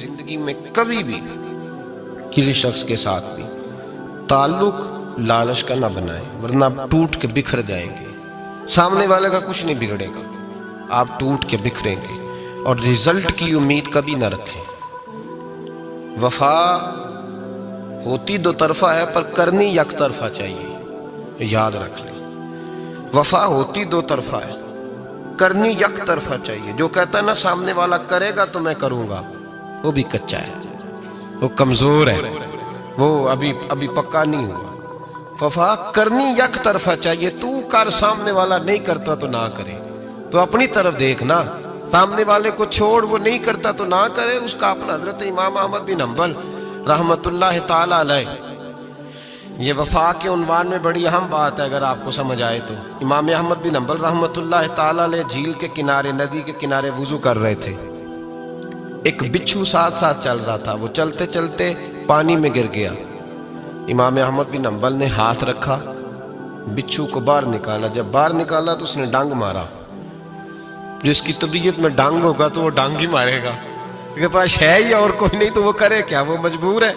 زندگی میں کبھی بھی کسی شخص کے ساتھ بھی تعلق لالچ کا نہ بنائیں، ورنہ آپ ٹوٹ کے بکھر جائیں گے۔ سامنے والے کا کچھ نہیں بگڑے گا، آپ ٹوٹ کے بکھریں گے، اور رزلٹ کی امید کبھی نہ رکھیں۔ وفا ہوتی دو طرفہ ہے پر کرنی یک طرفہ چاہیے، یاد رکھ لیں۔ وفا ہوتی دو طرفہ ہے، کرنی یک طرفہ چاہیے۔ جو کہتا ہے نا سامنے والا کرے گا تو میں کروں گا، وہ بھی کچا ہے، وہ کمزور ہے، وہ ابھی پکا نہیں ہوا۔ وفا کرنی یک طرفہ چاہیے، تو کر، سامنے والا نہیں کرتا تو نہ کرے۔ تو اپنی طرف دیکھنا، سامنے والے کو چھوڑ، وہ نہیں کرتا تو نہ کرے، اس کا اپنا۔ حضرت امام احمد بن حنبل رحمت اللہ تعالی علیہ، یہ وفا کے عنوان میں بڑی اہم بات ہے اگر آپ کو سمجھ آئے تو۔ امام احمد بن حنبل رحمت اللہ تعالی علیہ جھیل کے کنارے، ندی کے کنارے وضو کر رہے تھے۔ ایک بچھو ساتھ ساتھ چل رہا تھا، وہ چلتے چلتے پانی میں گر گیا۔ امام احمد بن حنبل نے ہاتھ رکھا، بچھو کو باہر نکالا۔ جب باہر نکالا تو اس نے ڈانگ مارا۔ جس کی طبیعت میں ڈانگ ہوگا تو وہ ڈانگ ہی مارے گا، کے پاس ہے ہی اور کوئی نہیں تو وہ کرے کیا، وہ مجبور ہے۔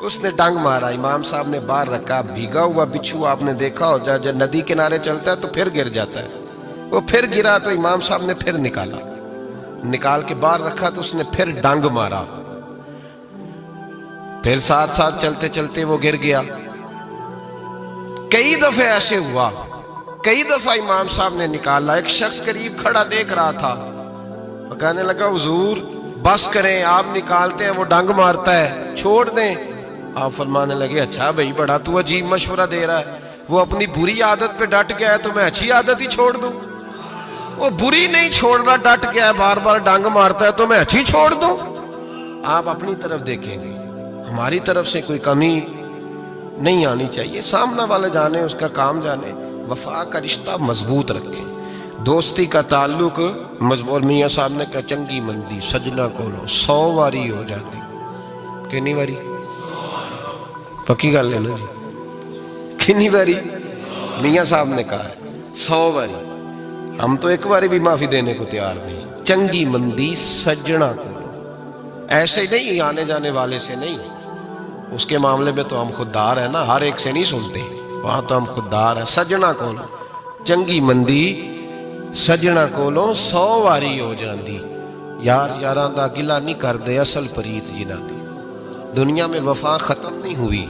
اس نے ڈانگ مارا، امام صاحب نے باہر رکھا۔ بھیگا ہوا بچھو آپ نے دیکھا ہو، جب ندی کنارے چلتا ہے تو پھر گر جاتا ہے، وہ پھر گرا تو امام صاحب نے پھر نکال کے باہر رکھا تو اس نے پھر ڈانگ مارا۔ پھر ساتھ ساتھ چلتے چلتے وہ گر گیا۔ کئی دفعے ایسے ہوا، کئی دفعہ امام صاحب نے نکالا۔ ایک شخص قریب کھڑا دیکھ رہا تھا، وہ کہنے لگا حضور بس کریں، آپ نکالتے ہیں وہ ڈانگ مارتا ہے، چھوڑ دیں۔ آپ فرمانے لگے اچھا بھائی، بڑا تو عجیب مشورہ دے رہا ہے، وہ اپنی بری عادت پہ ڈٹ گیا ہے تو میں اچھی عادت ہی چھوڑ دوں؟ وہ بری نہیں چھوڑ رہا، ڈٹ گیا ہے، بار بار ڈانگ مارتا ہے تو میں اچھی چھوڑ دوں؟ آپ اپنی طرف دیکھیں گے، ہماری طرف سے کوئی کمی نہیں آنی چاہیے۔ سامنے والے جانے، اس کا کام جانے۔ وفا کا رشتہ مضبوط رکھیں، دوستی کا تعلق مضبوط۔ میاں صاحب نے کہا چنگی مندی سجنا کولو 100 واری ہو جاتی، کتنی واری؟ پکی گل ہے نا جی، کتنی واری؟ میاں صاحب نے کہا 100 واری۔ ہم تو ایک باری بھی معافی دینے کو تیار نہیں۔ چنگی مندی سجنا کولو، ایسے نہیں آنے جانے والے سے نہیں، اس کے معاملے میں تو ہم خوددار ہیں نا، ہر ایک سے نہیں سنتے، وہاں تو ہم خوددار ہیں۔ سجنا کولو چنگی مندی سجنا کولو 100 واری ہو جاندی، یار یاراں دا گلا نہیں کر دے اصل پریت جنہ دی۔ دنیا میں وفا ختم نہیں ہوئی،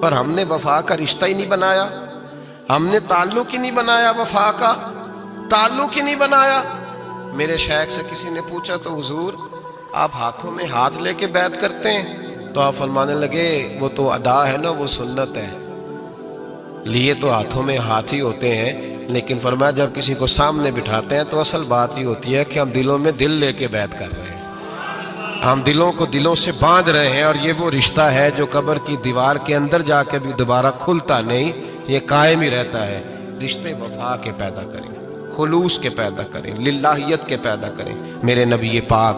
پر ہم نے وفا کا رشتہ ہی نہیں بنایا، ہم نے تعلق ہی نہیں بنایا، وفا کا تعلق ہی نہیں بنایا۔ میرے شیخ سے کسی نے پوچھا تو حضور آپ ہاتھوں میں ہاتھ لے کے بیعت کرتے ہیں؟ تو آپ فرمانے لگے وہ تو ادا ہے نا، وہ سنت ہے، لیے تو ہاتھوں میں ہاتھ ہی ہوتے ہیں، لیکن فرمایا جب کسی کو سامنے بٹھاتے ہیں تو اصل بات ہی ہوتی ہے کہ ہم دلوں میں دل لے کے بیعت کر رہے ہیں، ہم دلوں کو دلوں سے باندھ رہے ہیں، اور یہ وہ رشتہ ہے جو قبر کی دیوار کے اندر جا کے بھی دوبارہ کھلتا نہیں، یہ قائم ہی رہتا ہے۔ رشتے وفا کے پیدا کریں، خلوص کے پیدا کریں، للہیت کے پیدا کریں۔ میرے نبی پاک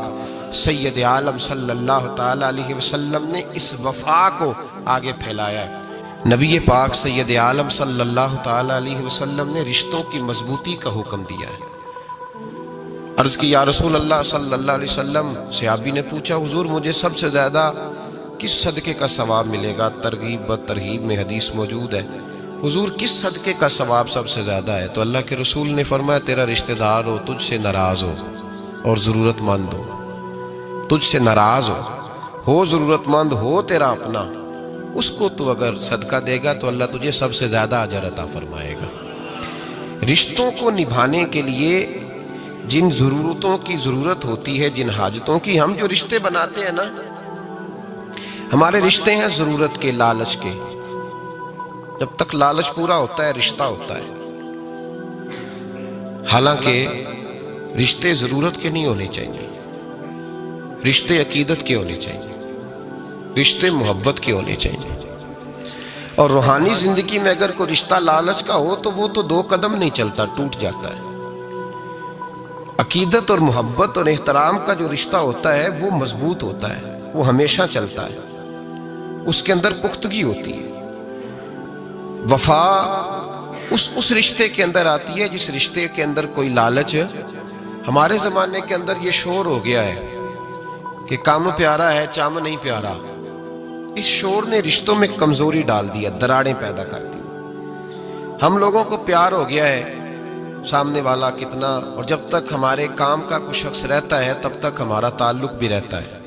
سید عالم صلی اللہ تعالی علیہ وسلم نے اس وفا کو آگے پھیلایا ہے۔ نبی پاک سید عالم صلی اللہ تعالی علیہ وسلم نے رشتوں کی مضبوطی کا حکم دیا ہے۔ عرض کی یا رسول اللہ صلی اللہ علیہ وسلم، صحابی نے پوچھا حضور مجھے سب سے زیادہ کس صدقے کا ثواب ملے گا؟ ترغیب و ترہیب میں حدیث موجود ہے، حضور کس صدقے کا ثواب سب سے زیادہ ہے؟ تو اللہ کے رسول نے فرمایا تیرا رشتہ دار ہو، تجھ سے ناراض ہو اور ضرورت مند ہو، تجھ سے ناراض ہو ضرورت مند ہو، تیرا اپنا، اس کو تو اگر صدقہ دے گا تو اللہ تجھے سب سے زیادہ اجر عطا فرمائے گا۔ رشتوں کو نبھانے کے لیے جن ضرورتوں کی ضرورت ہوتی ہے، جن حاجتوں کی، ہم جو رشتے بناتے ہیں نا، ہمارے رشتے ہیں ضرورت کے، لالچ کے۔ جب تک لالچ پورا ہوتا ہے رشتہ ہوتا ہے، حالانکہ رشتے ضرورت کے نہیں ہونے چاہیے، رشتے عقیدت کے ہونے چاہیے، رشتے محبت کے ہونے چاہیے۔ اور روحانی زندگی میں اگر کوئی رشتہ لالچ کا ہو تو وہ تو 2 قدم نہیں چلتا، ٹوٹ جاتا ہے۔ عقیدت اور محبت اور احترام کا جو رشتہ ہوتا ہے وہ مضبوط ہوتا ہے، وہ ہمیشہ چلتا ہے، اس کے اندر پختگی ہوتی ہے۔ وفا اس رشتے کے اندر آتی ہے جس رشتے کے اندر کوئی لالچ۔ ہمارے زمانے کے اندر یہ شور ہو گیا ہے کہ کام پیارا ہے چام نہیں پیارا، اس شور نے رشتوں میں کمزوری ڈال دیا، دراڑیں پیدا کر دی۔ ہم لوگوں کو پیار ہو گیا ہے سامنے والا کتنا، اور جب تک ہمارے کام کا کوئی شخص رہتا ہے تب تک ہمارا تعلق بھی رہتا ہے،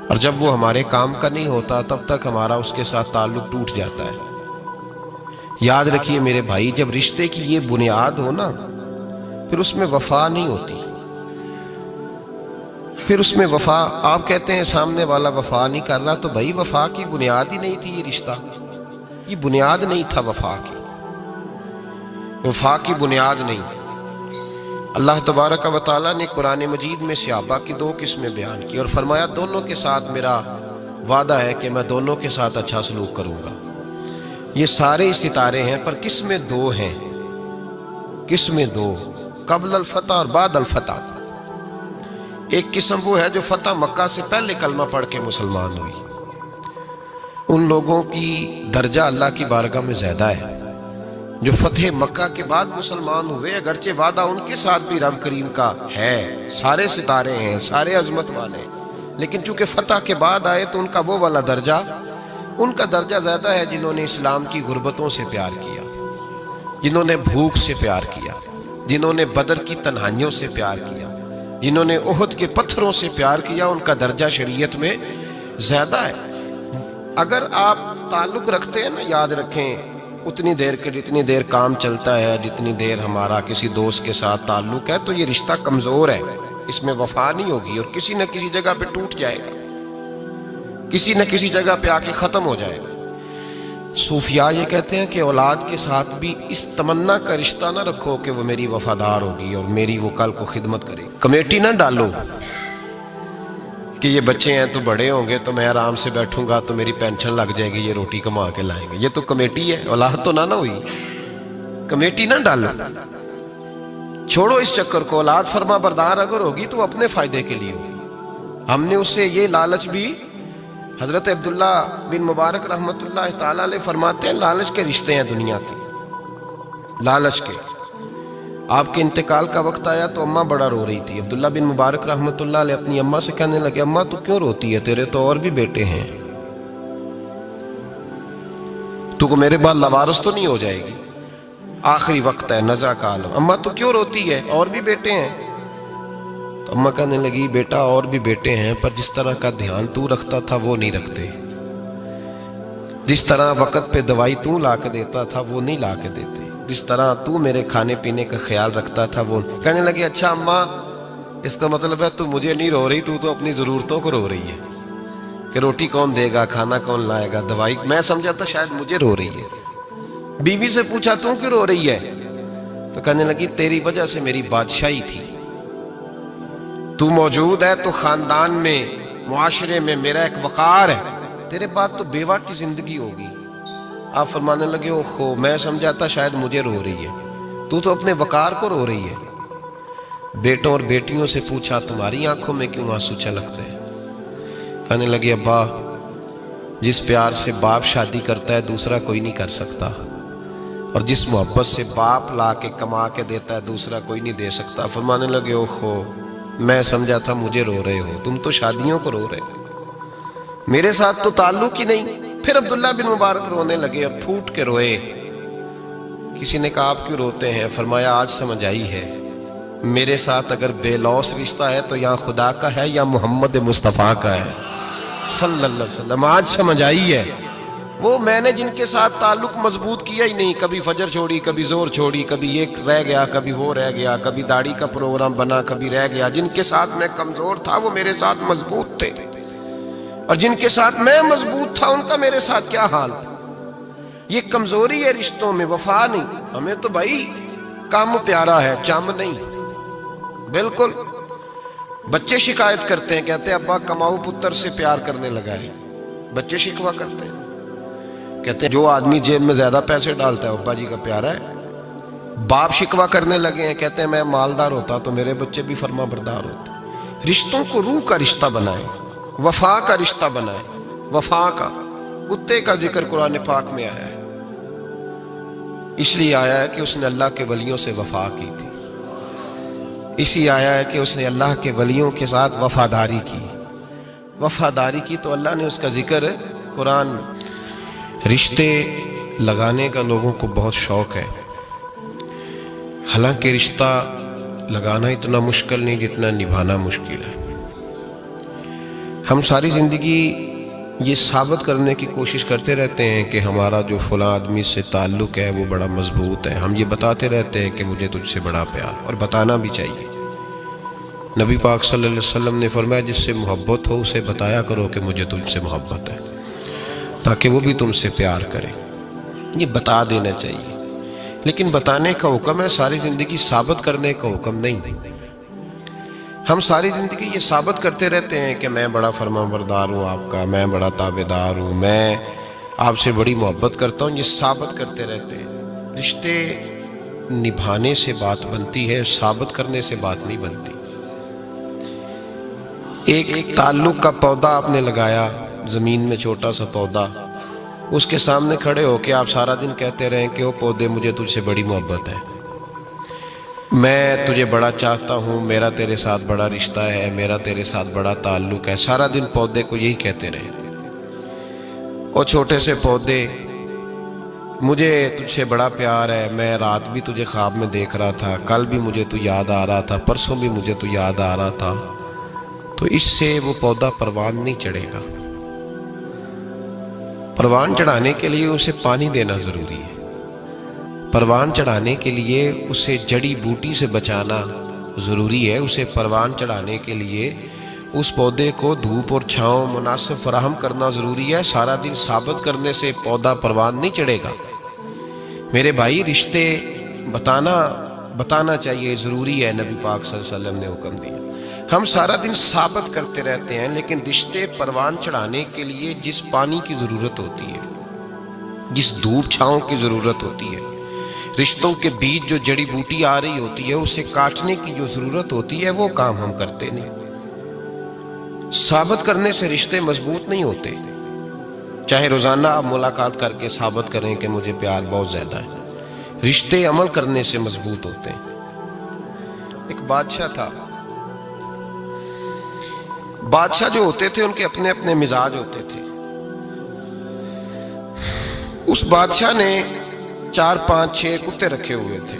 اور جب وہ ہمارے کام کا نہیں ہوتا تب تک ہمارا اس کے ساتھ تعلق ٹوٹ جاتا ہے۔ یاد رکھیے میرے بھائی، جب رشتے کی یہ بنیاد ہو نا، پھر اس میں وفا نہیں ہوتی، پھر اس میں وفا، آپ کہتے ہیں سامنے والا وفا نہیں کر رہا، تو بھائی وفا کی بنیاد ہی نہیں تھی یہ رشتہ، یہ بنیاد نہیں تھا وفا کی، وفا کی بنیاد نہیں۔ اللہ تبارک و تعالیٰ نے قرآن مجید میں صحابہ کی دو قسمیں بیان کی اور فرمایا دونوں کے ساتھ میرا وعدہ ہے کہ میں دونوں کے ساتھ اچھا سلوک کروں گا۔ یہ سارے ستارے ہیں پر قسمیں دو ہیں، قسمیں دو، قبل الفتح اور بعد الفتح۔ ایک قسم وہ ہے جو فتح مکہ سے پہلے کلمہ پڑھ کے مسلمان ہوئی، ان لوگوں کی درجہ اللہ کی بارگاہ میں زیادہ ہے۔ جو فتح مکہ کے بعد مسلمان ہوئے، اگرچہ وعدہ ان کے ساتھ بھی رب کریم کا ہے، سارے ستارے ہیں، سارے عظمت والے ہیں، لیکن چونکہ فتح کے بعد آئے تو ان کا وہ والا درجہ، ان کا درجہ زیادہ ہے جنہوں نے اسلام کی غربتوں سے پیار کیا، جنہوں نے بھوک سے پیار کیا، جنہوں نے بدر کی تنہائیوں سے پیار کیا، جنہوں نے احد کے پتھروں سے پیار کیا، ان کا درجہ شریعت میں زیادہ ہے۔ اگر آپ تعلق رکھتے ہیں نا، یاد رکھیں اتنی دیر کے جتنی دیر کام چلتا ہے، جتنی دیر ہمارا کسی دوست کے ساتھ تعلق ہے، تو یہ رشتہ کمزور ہے، اس میں وفا نہیں ہوگی اور کسی نہ کسی جگہ پہ ٹوٹ جائے گا، کسی نہ کسی جگہ پہ آ کے ختم ہو جائے گا۔ صوفیاء یہ کہتے ہیں کہ اولاد کے ساتھ بھی اس تمنا کا رشتہ نہ رکھو کہ وہ میری وفادار ہوگی اور میری وہ کل کو خدمت کرے گی۔ کمیٹی نہ ڈالو کہ یہ بچے ہیں تو بڑے ہوں گے تو میں آرام سے بیٹھوں گا تو میری پینشن لگ جائے گی، یہ روٹی کما کے لائیں گے، یہ تو کمیٹی ہے، اولاد تو نہ ہوئی، کمیٹی نہ ڈالو، چھوڑو اس چکر کو۔ اولاد فرما بردار اگر ہوگی تو اپنے فائدے کے لیے ہوگی۔ ہم نے اسے یہ لالچ بھی، حضرت عبداللہ بن مبارک رحمت اللہ تعالیٰ علیہ فرماتے ہیں لالچ کے رشتے ہیں دنیا کے، لالچ کے۔ آپ کے انتقال کا وقت آیا تو اماں بڑا رو رہی تھی، عبداللہ بن مبارک رحمت اللہ علیہ اپنی اماں سے کہنے لگے اماں تو کیوں روتی ہے، تیرے تو اور بھی بیٹے ہیں، تو کو میرے بعد لوارث تو نہیں ہو جائے گی، آخری وقت ہے، نزع کا عالم، اماں تو کیوں روتی ہے، اور بھی بیٹے ہیں؟ تو اماں کہنے لگی بیٹا اور بھی بیٹے ہیں پر جس طرح کا دھیان تو رکھتا تھا وہ نہیں رکھتے، جس طرح وقت پہ دوائی تو لا کے دیتا تھا وہ نہیں لا کے دیتے، جس طرح تو میرے کھانے پینے کا خیال رکھتا تھا وہ۔ کہنے لگے اچھا اماں اس کا مطلب ہے تو مجھے نہیں رو رہی، تو اپنی ضرورتوں کو رو رہی ہے کہ روٹی کون دے گا، کھانا کون لائے گا، دوائی، میں سمجھا تھا شاید مجھے رو رہی ہے۔ بیوی سے پوچھا تو کیوں رو رہی ہے، تو کہنے لگی تیری وجہ سے میری بادشاہی تھی، تو موجود ہے تو خاندان میں، معاشرے میں میرا ایک وقار ہے، تیرے بعد تو بیوہ کی زندگی ہوگی۔ آپ فرمانے لگے اوہو میں سمجھا تھا شاید مجھے رو رہی ہے، تو اپنے وقار کو رو رہی ہے۔ بیٹوں اور بیٹیوں سے پوچھا تمہاری آنکھوں میں کیوں آنسو چھلکتے ہیں، کہنے لگے ابا جس پیار سے باپ شادی کرتا ہے دوسرا کوئی نہیں کر سکتا، اور جس محبت سے باپ لا کے کما کے دیتا ہے دوسرا کوئی نہیں دے سکتا۔ فرمانے لگے اوہو میں سمجھا تھا مجھے رو رہے ہو، تم تو شادیوں کو رو رہے ہو، میرے ساتھ تو تعلق ہی نہیں۔ پھر عبداللہ بن مبارک رونے لگے اور پھوٹ کے روئے۔ کسی نے کہا آپ کیوں روتے ہیں، فرمایا آج سمجھ آئی ہے میرے ساتھ اگر بے لوث رشتہ ہے تو یا خدا کا ہے یا محمد مصطفیٰ کا ہے صلی اللہ علیہ وسلم، آج سمجھ آئی ہے۔ وہ میں نے جن کے ساتھ تعلق مضبوط کیا ہی نہیں، کبھی فجر چھوڑی، کبھی زور چھوڑی، کبھی یہ رہ گیا، کبھی وہ رہ گیا، کبھی داڑھی کا پروگرام بنا، کبھی رہ گیا، جن کے ساتھ میں کمزور تھا وہ میرے ساتھ مضبوط تھے، اور جن کے ساتھ میں مضبوط تھا ان کا میرے ساتھ کیا حال تھا۔ یہ کمزوری ہے رشتوں میں، وفا نہیں۔ ہمیں تو بھائی کام پیارا ہے، چم نہیں، بالکل۔ بچے شکایت کرتے ہیں، کہتے ہیں ابا کماؤ پتر سے پیار کرنے لگا ہے، بچے شکوا کرتے ہیں، کہتے ہیں جو آدمی جیب میں زیادہ پیسے ڈالتا ہے ابا جی کا پیارا ہے۔ باپ شکوا کرنے لگے ہیں، کہتے ہیں میں مالدار ہوتا تو میرے بچے بھی فرما بردار ہوتے۔ رشتوں کو روح کا رشتہ بنائیں، وفا کا رشتہ بنائیں، وفا کا۔ کتے کا ذکر قرآن پاک میں آیا ہے، اس لیے آیا ہے کہ اس نے اللہ کے ولیوں سے وفا کی تھی، اسی آیا ہے کہ اس نے اللہ کے ولیوں کے ساتھ وفاداری کی۔ وفاداری کی تو اللہ نے اس کا ذکر ہے قرآن میں۔ رشتے لگانے کا لوگوں کو بہت شوق ہے، حالانکہ رشتہ لگانا اتنا مشکل نہیں جتنا نبھانا مشکل ہے۔ ہم ساری زندگی یہ ثابت کرنے کی کوشش کرتے رہتے ہیں کہ ہمارا جو فلاں آدمی سے تعلق ہے وہ بڑا مضبوط ہے، ہم یہ بتاتے رہتے ہیں کہ مجھے تجھ سے بڑا پیار، اور بتانا بھی چاہیے۔ نبی پاک صلی اللہ علیہ وسلم نے فرمایا جس سے محبت ہو اسے بتایا کرو کہ مجھے تجھ سے محبت ہے، تاکہ وہ بھی تم سے پیار کرے۔ یہ بتا دینا چاہیے، لیکن بتانے کا حکم ہے، ساری زندگی ثابت کرنے کا حکم نہیں۔ ہم ساری زندگی یہ ثابت کرتے رہتے ہیں کہ میں بڑا فرمانبردار ہوں آپ کا، میں بڑا تابعدار ہوں، میں آپ سے بڑی محبت کرتا ہوں، یہ ثابت کرتے رہتے ہیں۔ رشتے نبھانے سے بات بنتی ہے، ثابت کرنے سے بات نہیں بنتی۔ ایک تعلق کا پودا آپ نے لگایا زمین میں، چھوٹا سا پودا، اس کے سامنے کھڑے ہو کے آپ سارا دن کہتے رہیں کہ وہ پودے مجھے تجھ سے بڑی محبت ہے، میں تجھے بڑا چاہتا ہوں، میرا تیرے ساتھ بڑا رشتہ ہے، میرا تیرے ساتھ بڑا تعلق ہے، سارا دن پودے کو یہی کہتے رہے۔ اور چھوٹے سے پودے، مجھے تجھ سے بڑا پیار ہے، میں رات بھی تجھے خواب میں دیکھ رہا تھا، کل بھی مجھے تو یاد آ رہا تھا، پرسوں بھی مجھے تو یاد آ رہا تھا، تو اس سے وہ پودا پروان نہیں چڑھے گا۔ پروان چڑھانے کے لیے اسے پانی دینا ضروری ہے، پروان چڑھانے کے لیے اسے جڑی بوٹی سے بچانا ضروری ہے، اسے پروان چڑھانے کے لیے اس پودے کو دھوپ اور چھاؤں مناسب فراہم کرنا ضروری ہے۔ سارا دن ثابت کرنے سے پودا پروان نہیں چڑھے گا۔ میرے بھائی، رشتے بتانا چاہیے، ضروری ہے، نبی پاک صلی اللہ علیہ وسلم نے حکم دیا۔ ہم سارا دن ثابت کرتے رہتے ہیں، لیکن رشتے پروان چڑھانے کے لیے جس پانی کی ضرورت ہوتی ہے، جس دھوپ چھاؤں کی ضرورت ہوتی ہے، رشتوں کے بیچ جو جڑی بوٹی آ رہی ہوتی ہے اسے کاٹنے کی جو ضرورت ہوتی ہے، وہ کام ہم کرتے نہیں۔ ثابت کرنے سے رشتے مضبوط نہیں ہوتے، چاہے روزانہ آپ ملاقات کر کے ثابت کریں کہ مجھے پیار بہت زیادہ ہے، رشتے عمل کرنے سے مضبوط ہوتے ہیں۔ ایک بادشاہ تھا، بادشاہ جو ہوتے تھے ان کے اپنے اپنے مزاج ہوتے تھے۔ اس بادشاہ نے 4 5 6 کتے رکھے ہوئے تھے،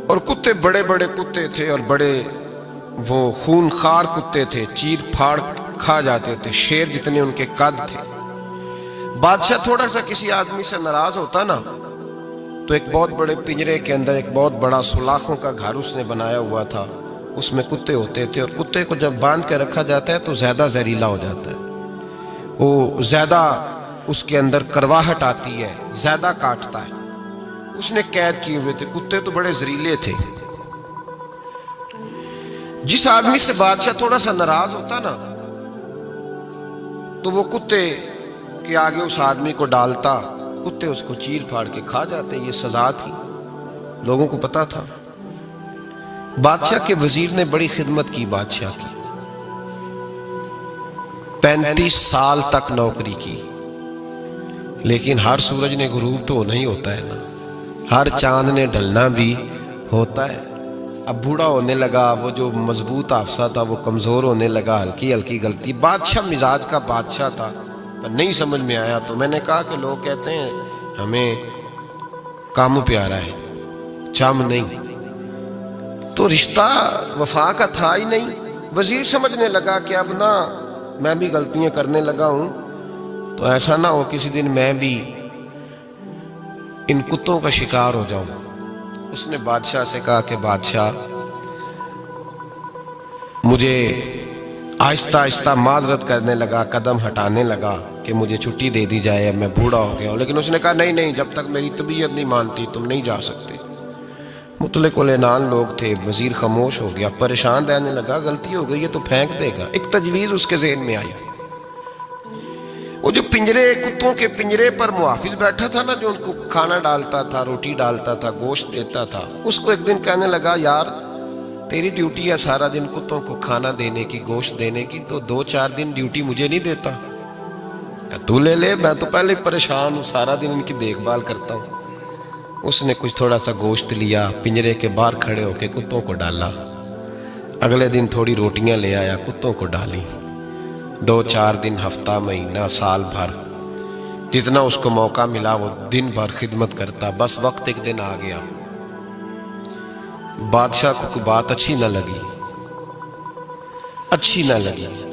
اور کتے بڑے بڑے کتے تھے، اور بڑے وہ خون خار کتے تھے، چیر پھاڑ کھا جاتے تھے، شیر جتنے ان کے قد تھے۔ بادشاہ تھوڑا سا کسی آدمی سے ناراض ہوتا نا، تو ایک بہت بڑے پنجرے کے اندر ایک بہت بڑا سلاخوں کا گھر اس نے بنایا ہوا تھا، اس میں کتے ہوتے تھے، اور کتے کو جب باندھ کے رکھا جاتا ہے تو زیادہ زہریلا ہو جاتا ہے، وہ زیادہ اس کے اندر کرواہٹ آتی ہے، زیادہ کاٹتا ہے۔ اس نے قید کیے ہوئے تھے، کتے تو بڑے زہریلے تھے۔ جس آدمی سے بادشاہ تھوڑا سا ناراض ہوتا نا، تو وہ کتے کے آگے اس آدمی کو ڈالتا، کتے اس کو چیر پھاڑ کے کھا جاتے۔ یہ سزا تھی، لوگوں کو پتا تھا۔ بادشاہ کے وزیر نے بڑی خدمت کی بادشاہ کی، 35 سال تک نوکری کی، لیکن ہر سورج نے غروب تو ہونا ہی ہوتا ہے نا، ہر چاند نے ڈھلنا بھی ہوتا ہے۔ اب بوڑھا ہونے لگا، وہ جو مضبوط حافظہ تھا وہ کمزور ہونے لگا، ہلکی ہلکی غلطی۔ بادشاہ مزاج کا بادشاہ تھا، پر نہیں سمجھ میں آیا، تو میں نے کہا کہ لوگ کہتے ہیں ہمیں کام پیارا ہے، چم نہیں، تو رشتہ وفا کا تھا ہی نہیں۔ وزیر سمجھنے لگا کہ اب نہ میں بھی غلطیاں کرنے لگا ہوں، تو ایسا نہ ہو کسی دن میں بھی ان کتوں کا شکار ہو جاؤں۔ اس نے بادشاہ سے کہا کہ بادشاہ، مجھے آہستہ آہستہ معذرت کرنے لگا، قدم ہٹانے لگا کہ مجھے چھٹی دے دی جائے، اب میں بوڑھا ہو گیا ہوں۔ لیکن اس نے کہا نہیں، جب تک میری طبیعت نہیں مانتی تم نہیں جا سکتے۔ مطلق العنان لوگ تھے، وزیر خاموش ہو گیا، پریشان رہنے لگا، غلطی ہو گئی ہے تو پھینک دے گا۔ ایک تجویز اس کے ذہن میں آئی، وہ جو کتوں کے پنجرے پر محافظ بیٹھا تھا نا، جو ان کو کھانا ڈالتا تھا، روٹی ڈالتا تھا، گوشت دیتا تھا، اس کو ایک دن کہنے لگا یار تیری ڈیوٹی ہے سارا دن کتوں کو کھانا دینے کی، گوشت دینے کی، تو 2-4 دن ڈیوٹی مجھے نہیں دیتا؟ تو لے لے، میں تو پہلے پریشان ہوں، سارا دن ان کی دیکھ بھال کرتا ہوں۔ اس نے کچھ تھوڑا سا گوشت لیا، پنجرے کے باہر کھڑے ہو کے کتوں کو ڈالا، اگلے دن تھوڑی روٹیاں لے آیا، کتوں کو ڈالی۔ دو چار دن، ہفتہ، مہینہ، سال بھر، جتنا اس کو موقع ملا وہ دن بھر خدمت کرتا. بس وقت ایک دن آ گیا، بادشاہ کو کوئی بات اچھی نہ لگی.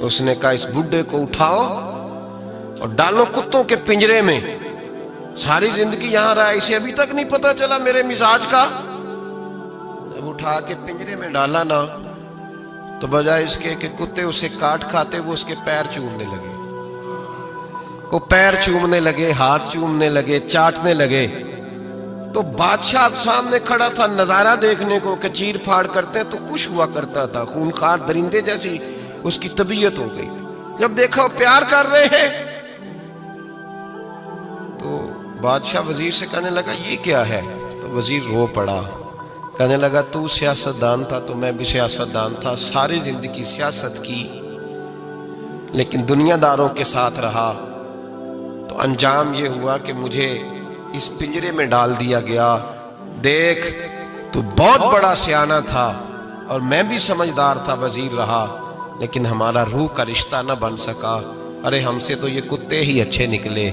اس نے کہا اس بڈھے کو اٹھاؤ اور ڈالو کتوں کے پنجرے میں. ساری زندگی یہاں رہا، اسے ابھی تک نہیں پتا چلا میرے مزاج کا. جب اٹھا کے پنجرے میں ڈالا نا تو بجائے اس کے کہ کتے اسے کاٹ کھاتے، وہ اس کے پیر چومنے لگے. وہ پیر چومنے لگے، ہاتھ چومنے لگے، چاٹنے لگے. تو بادشاہ اب سامنے کھڑا تھا نظارہ دیکھنے کو کہ چیر پھاڑ کرتے تو خوش ہوا کرتا تھا، خونخوار درندے جیسی اس کی طبیعت ہو گئی. جب دیکھا وہ پیار کر رہے ہیں تو بادشاہ وزیر سے کہنے لگا یہ کیا ہے؟ تو وزیر رو پڑا، کہنے لگا تو سیاستدان تھا تو میں بھی سیاستدان تھا، ساری زندگی سیاست کی لیکن دنیا داروں کے ساتھ رہا تو انجام یہ ہوا کہ مجھے اس پنجرے میں ڈال دیا گیا. دیکھ تو بہت بڑا سیانہ تھا اور میں بھی سمجھدار تھا، وزیر رہا، لیکن ہمارا روح کا رشتہ نہ بن سکا. ارے ہم سے تو یہ کتے ہی اچھے نکلے.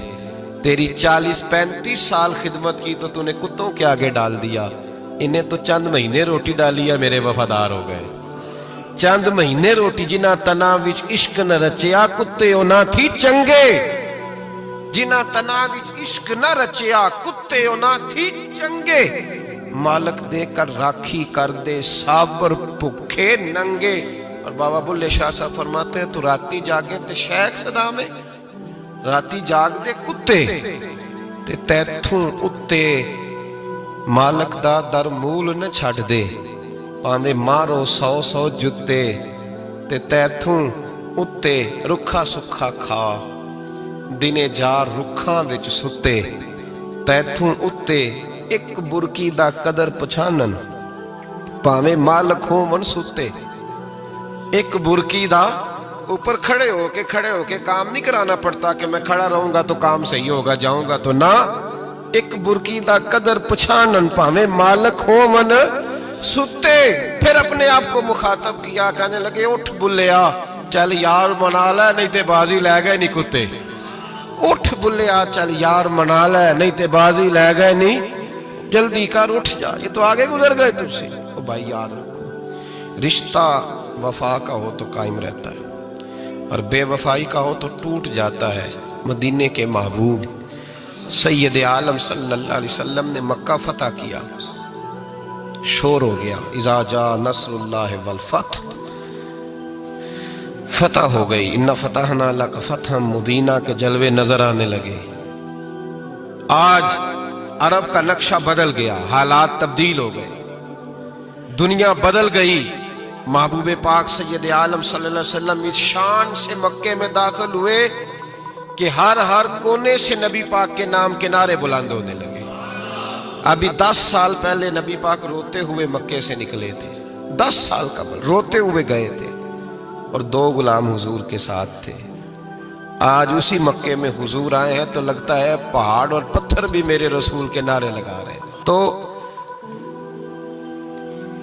تیری 40-35 سال خدمت کی تو نے کتوں کے آگے ڈال دیا. انہیں تو چند مہینے روٹی ڈالی ہے، میرے وفادار ہو گئے. چند مہینے روٹی جنہ تنا وچ عشق نہ رچیا، کتے او نہ تھی چنگے. جنہ تنا وچ عشق نہ رچیا، کتے او نہ تھی چنگے. مالک دے کر راکھی کر دے، صابر بھکھے ننگے. اور بابا بلے شاہ صاحب فرماتے ہیں تو راتی جاگے تے شیخ صدا میں، راتی جاگ دے کتے تے تیتھوں اتے مالک دا در مول نہ چھڑ دے. پاویں مارو 100 جتے تے تیتھوں اتے رکھا سکھا کھا. دنے جار رکھاں وچ ستے تیتھوں اتے ایک برکی دا قدر پچھانن. پاویں مالک ہون ستے، ایک برکی دا اوپر کھڑے ہو کے کام نہیں کرانا پڑتا کہ میں کھڑا رہوں گا تو کام صحیح ہوگا، جاؤں گا تو نہ. ایک برکی دا قدر پچھانن، پاویں مالک ہون ستے. پھر اپنے آپ کو مخاطب کیا، کہنے لگے اٹھ بلیا، چل یار منا لے نہیں تے بازی لے گئے نہیں کتے. اٹھ بلیا چل یار منا لے نہیں تے بازی لے گئے نہیں، جلدی کر اٹھ جا، یہ تو آگے گزر گئے تجھ سے. او بھائی یاد رکھو، رشتہ وفا کا ہو تو قائم رہتا ہے اور بے وفائی کا ہو تو ٹوٹ جاتا ہے. مدینے کے محبوب سید عالم صلی اللہ علیہ وسلم نے مکہ فتح کیا، شور ہو گیا، اذا جاء نصر اللہ والفتح، فتح ہو گئی. انا فتحنا لک فتحا مبینہ کے جلوے نظر آنے لگے. آج عرب کا نقشہ بدل گیا، حالات تبدیل ہو گئے، دنیا بدل گئی. محبوب پاک سید عالم صلی اللہ علیہ وسلم اس شان سے مکے میں داخل ہوئے کہ ہر کونے سے نبی پاک کے نام کے نعرے بلند ہونے لگے. ابھی 10 سال پہلے نبی پاک روتے ہوئے مکے سے نکلے تھے، 10 سال قبل روتے ہوئے گئے تھے اور 2 غلام حضور کے ساتھ تھے. آج اسی مکے میں حضور آئے ہیں تو لگتا ہے پہاڑ اور پتھر بھی میرے رسول کے نعرے لگا رہے ہیں. تو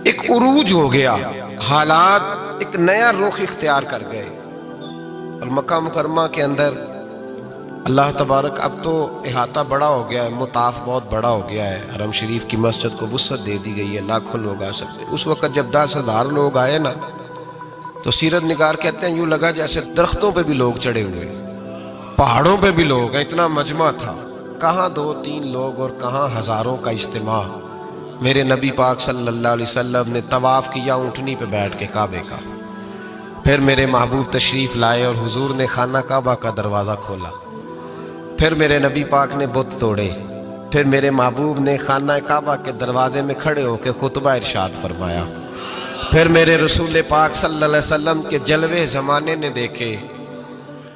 ایک عروج ہو گیا، حالات ایک نیا رخ اختیار کر گئے. اور مکہ مکرمہ کے اندر اللہ تبارک اب تو احاطہ بڑا ہو گیا ہے، مطاف بہت بڑا ہو گیا ہے. حرم شریف کی مسجد کو وسعت دے دی گئی ہے، لاکھوں لوگ آ سکتے. اس وقت جب 10,000 لوگ آئے نا تو سیرت نگار کہتے ہیں یوں لگا جیسے درختوں پہ بھی لوگ چڑھے ہوئے، پہاڑوں پہ بھی لوگ ہیں، اتنا مجمع تھا. کہاں 2-3 لوگ اور کہاں ہزاروں کا اجتماع. میرے نبی پاک صلی اللہ علیہ وسلم نے طواف کیا اونٹنی پہ بیٹھ کے کعبے کا. پھر میرے محبوب تشریف لائے اور حضور نے خانہ کعبہ کا دروازہ کھولا. پھر میرے نبی پاک نے بت توڑے. پھر میرے محبوب نے خانہ کعبہ کے دروازے میں کھڑے ہو کے خطبہ ارشاد فرمایا. پھر میرے رسول پاک صلی اللہ علیہ وسلم کے جلوے زمانے نے دیکھے.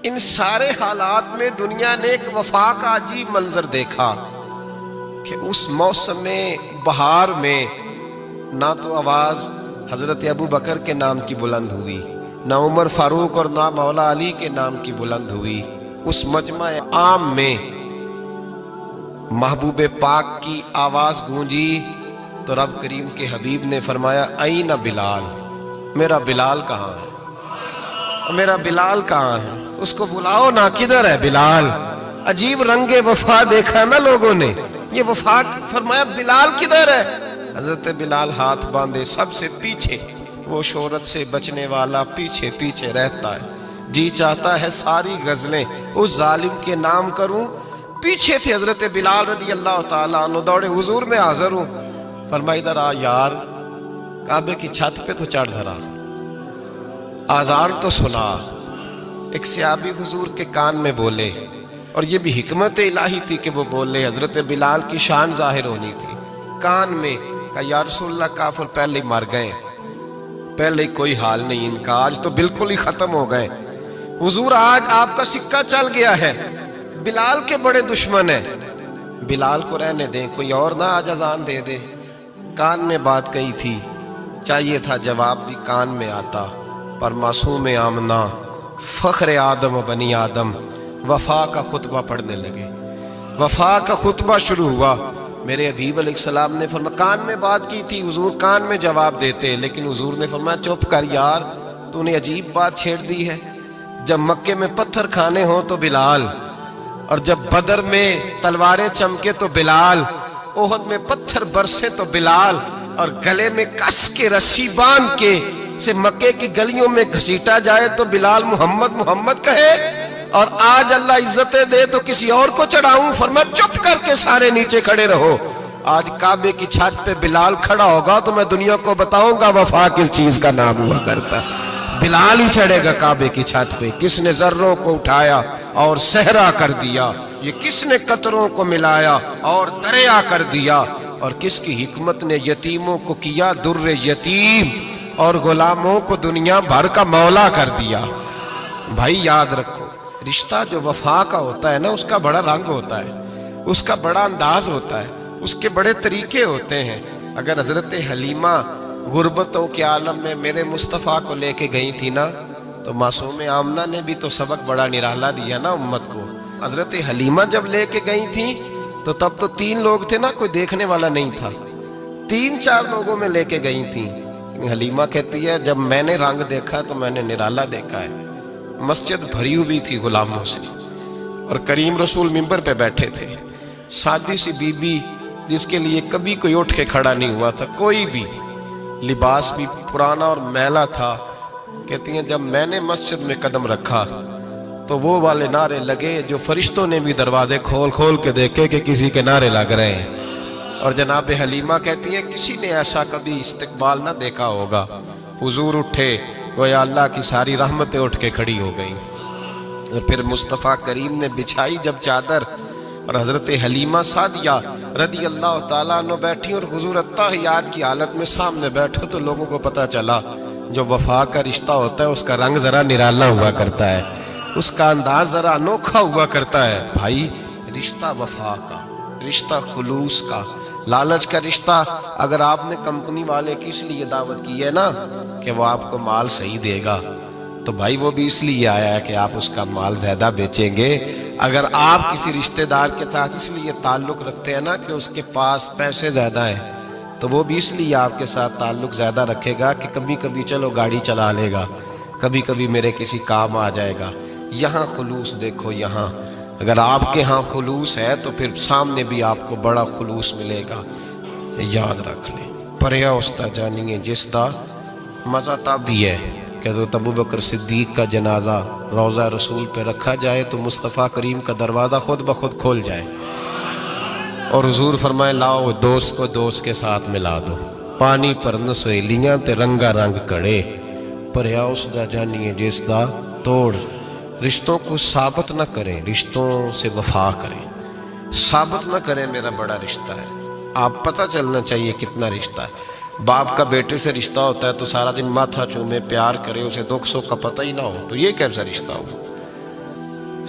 ان سارے حالات میں دنیا نے ایک وفا کا عجیب منظر دیکھا کہ اس موسم بہار میں نہ تو آواز حضرت ابو بکر کے نام کی بلند ہوئی، نہ عمر فاروق اور نہ مولا علی کے نام کی بلند ہوئی. اس مجمع عام میں محبوب پاک کی آواز گونجی تو رب کریم کے حبیب نے فرمایا این بلال، میرا بلال کہاں ہے؟ میرا بلال کہاں ہے؟ اس کو بلاؤ نا، کدھر ہے بلال؟ عجیب رنگ وفا دیکھا نا لوگوں نے، یہ وفا. فرمایا بلال کدھر ہے؟ حضرت بلال ہاتھ باندھے سب سے پیچھے، وہ شہرت سے بچنے والا پیچھے پیچھے رہتا ہے. جی چاہتا ہے ساری غزلیں اس ظالم کے نام کروں. پیچھے تھے حضرت بلال رضی اللہ تعالیٰ عنہ، دوڑے حضور میں حاضر ہوں. فرمایا ادھر آ یار، کعبے کی چھت پہ تو چڑھ ذرا، آذان تو سنا. ایک صحابی حضور کے کان میں بولے، اور یہ بھی حکمت الہی تھی کہ وہ بولے، حضرت بلال کی شان ظاہر ہونی تھی. کان میں کہا یا رسول اللہ کافر پہلے ہی مر گئے، پہلے ہی کوئی حال نہیں ان کا، آج تو بالکل ہی ختم ہو گئے. حضور آج آپ کا سکہ چل گیا ہے، بلال کے بڑے دشمن ہیں، بلال کو رہنے دیں، کوئی اور نہ آج اذان دے دے. کان میں بات کہی تھی، چاہیے تھا جواب بھی کان میں آتا، پر معصوم آمنہ فخر آدم و بنی آدم وفا کا خطبہ پڑھنے لگے. وفا کا خطبہ شروع ہوا. میرے حبیب علیہ السلام نے فرمایا، کان میں بات کی تھی، حضور کان میں جواب دیتے، لیکن حضور نے فرمایا چپ کر یار، تو نے عجیب بات چھیڑ دی ہے. جب مکے میں پتھر کھانے ہوں تو بلال، اور جب بدر میں تلواریں چمکے تو بلال، احد میں پتھر برسے تو بلال، اور گلے میں کس کے رسی باندھ کے سے مکے کی گلیوں میں گھسیٹا جائے تو بلال محمد محمد کہے. اور آج اللہ عزتیں دے تو کسی اور کو چڑھاؤں. فرمایا چپ کر کے سارے نیچے کھڑے رہو. آج کعبے کی چھت پہ بلال کھڑا ہوگا تو میں دنیا کو بتاؤں گا وفا کس چیز کا نام ہوا کرتا. بلال ہی چڑھے گا کعبے کی چھت پہ. کس نے ذروں کو اٹھایا اور صحرا کر دیا، یہ کس نے قطروں کو ملایا اور دریا کر دیا، اور کس کی حکمت نے یتیموں کو کیا در یتیم اور غلاموں کو دنیا بھر کا مولا کر دیا. بھائی یاد رکھو، رشتہ جو وفا کا ہوتا ہے نا، اس کا بڑا رنگ ہوتا ہے، اس کا بڑا انداز ہوتا ہے، اس کے بڑے طریقے ہوتے ہیں. اگر حضرت حلیمہ غربتوں کے عالم میں میرے مصطفیٰ کو لے کے گئی تھی نا، تو معصوم آمنہ نے بھی تو سبق بڑا نرالا دیا نا امت کو. حضرت حلیمہ جب لے کے گئی تھی تو تب تو 3 لوگ تھے نا، کوئی دیکھنے والا نہیں تھا. 3-4 لوگوں میں لے کے گئی تھی. حلیمہ کہتی ہے جب میں نے رنگ دیکھا تو میں نے نرالا دیکھا ہے. مسجد بھری ہوئی تھی غلاموں سے، اور کریم رسول منبر پہ بیٹھے تھے. سادی سی بی بی جس کے لیے کبھی کوئی اٹھ کے کھڑا نہیں ہوا تھا، کوئی بھی، لباس بھی پرانا اور میلا تھا. کہتی ہیں جب میں نے مسجد میں قدم رکھا تو وہ والے نعرے لگے جو فرشتوں نے بھی دروازے کھول کھول کے دیکھے کہ کسی کے نعرے لگ رہے ہیں. اور جناب حلیمہ کہتی ہیں کسی نے ایسا کبھی استقبال نہ دیکھا ہوگا. حضور اٹھے، گویا اللہ کی ساری رحمتیں اٹھ کے کھڑی ہو گئیں. اور پھر مصطفیٰ کریم نے بچھائی جب چادر، اور حضرت حلیمہ سعدیہ رضی اللہ تعالیٰ عنہ بیٹھی، اور حضور التحیات کی حالت میں سامنے بیٹھو تو لوگوں کو پتہ چلا جو وفا کا رشتہ ہوتا ہے اس کا رنگ ذرا نرالا ہوا کرتا ہے، اس کا انداز ذرا انوکھا ہوا کرتا ہے. بھائی رشتہ وفا کا، رشتہ خلوص کا، لالچ کا رشتہ. اگر آپ نے کمپنی والے کی اس لیے دعوت کی ہے نا کہ وہ آپ کو مال صحیح دے گا، تو بھائی وہ بھی اس لیے آیا ہے کہ آپ اس کا مال زیادہ بیچیں گے. اگر آپ کسی رشتہ دار کے ساتھ اس لیے تعلق رکھتے ہیں نا کہ اس کے پاس پیسے زیادہ ہیں، تو وہ بھی اس لیے آپ کے ساتھ تعلق زیادہ رکھے گا کہ کبھی کبھی چلو گاڑی چلا لے گا، کبھی کبھی میرے کسی کام آ جائے گا. یہاں خلوص دیکھو، یہاں اگر آپ کے ہاں خلوص ہے تو پھر سامنے بھی آپ کو بڑا خلوص ملے گا. یاد رکھ لیں، پریا استا جانیے جس دا مزہ تب بھی ہے کہ حضرت ابوبکر صدیق کا جنازہ روضہ رسول پہ رکھا جائے تو مصطفیٰ کریم کا دروازہ خود بخود کھول جائے، اور حضور فرمائے لاؤ دوست کو دوست کے ساتھ ملا دو. پانی پر نسویلیاں تے رنگا رنگ کڑے، پریا استا جانیے جس دا توڑ. رشتوں کو ثابت نہ کریں، رشتوں سے وفا کریں. ثابت نہ کریں میرا بڑا رشتہ ہے، آپ پتہ چلنا چاہیے کتنا رشتہ ہے. باپ کا بیٹے سے رشتہ ہوتا ہے تو سارا دن ماتھا چومے پیار کرے، اسے دکھ سکھ کا پتہ ہی نہ ہو، تو یہ کیسا رشتہ ہو.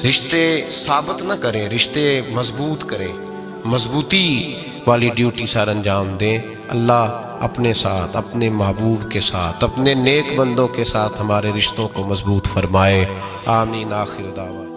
رشتے ثابت نہ کریں، رشتے مضبوط کریں، مضبوطی والی ڈیوٹی سر انجام دیں. اللہ اپنے ساتھ، اپنے محبوب کے ساتھ، اپنے نیک بندوں کے ساتھ ہمارے رشتوں کو مضبوط فرمائے. آمین. آخر دعوانا.